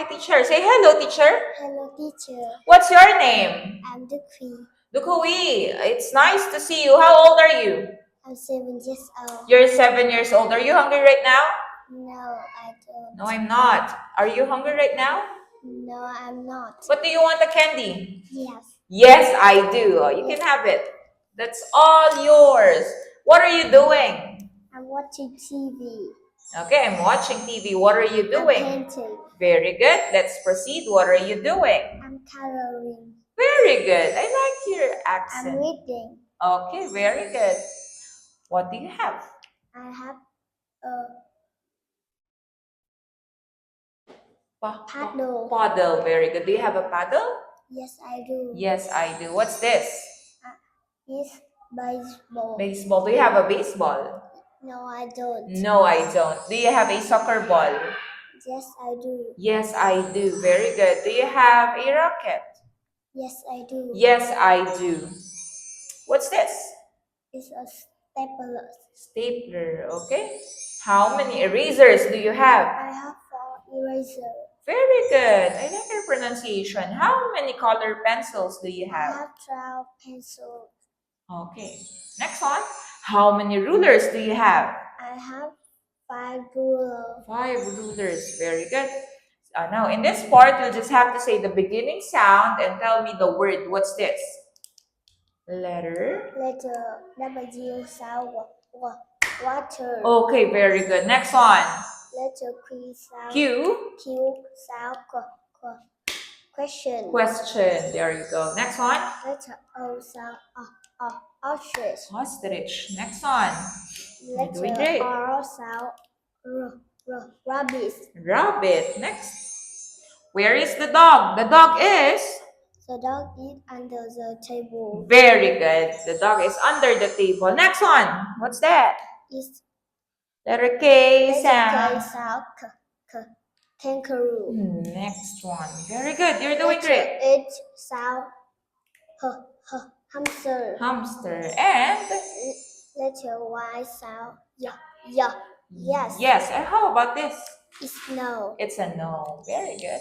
hi, teacher. Say hello, teacher. Hello, teacher. What's your name? I'm Dukhi. Dukhui. It's nice to see you. How old are you? I'm 7 years old. You're 7 years old. Are you hungry right now? No, I don't. No, I'm not. Are you hungry right now? No, I'm not. But do you want a candy? Yes. Yes, I do. You can have it. That's all yours. What are you doing? I'm watching TV. Okay, I'm watching TV. What are you I'm doing? painting. Very good. Let's proceed. What are you doing? I'm coloring. Very good. I like your I'm accent. reading. Okay, very good. What do you have? I have a paddle. Paddle. Very good. Do you have a paddle? Yes, I do. Yes, I do. What's this? It's baseball. Baseball. Do you have a baseball? No, I don't. No, I don't. Do you have a soccer ball? Yes, I do. Yes, I do. Very good. Do you have a racket? Yes, I do. Yes, I do. What's this? It's a stapler. Stapler. Okay. How many erasers do you have? I have 4 erasers. Very good. I like your pronunciation. How many color pencils do you I have? have 12 pencils. Okay. Next one. How many rulers do you have? I have 5 rulers. 5 rulers. Very good. Now, in this part, you'll just have to say the beginning sound and tell me the word. What's this? Letter. Letter W sound water. Okay, very good. Next one. Letter Q sound Q. sound question. Question. There you go. Next one. Letter O sound ostrich. Ostrich. Next one. You're doing Letter great. R sound rabbit. Rabbit. Next. Where is the dog? The dog is? The dog is under the table. Very good. The dog is under the table. Next one. What's that? It's Letter K letter sound. K sound kangaroo. Next one. Very good. You're doing great. Letter H sound hamster. Hamster. And? Letter Y sound yes. Yes. And how about this? It's no. It's a no. Very good.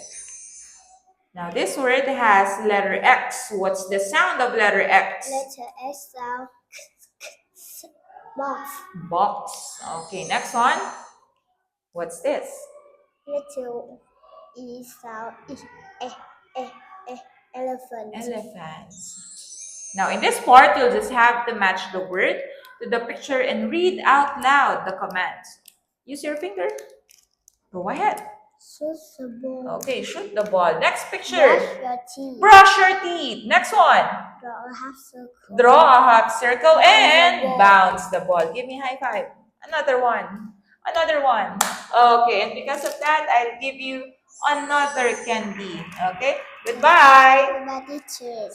Now this word has letter X. What's the sound of letter X? Letter S sound box. Box. Okay, next one. What's this? Letter E sound elephant. Elephants. Now in this part, you'll just have to match the word to the picture and read out loud the commands. Use your finger. Go ahead. Shoot the ball. Okay, shoot the ball. Next picture. Brush your teeth. Brush your teeth. Next one. Draw a half circle. Draw a half circle and ball. bounce the ball. Give me a high five. Another one. Another one. Okay, and because of that, I'll give you another candy. Okay? Goodbye. Goodbye, teacher.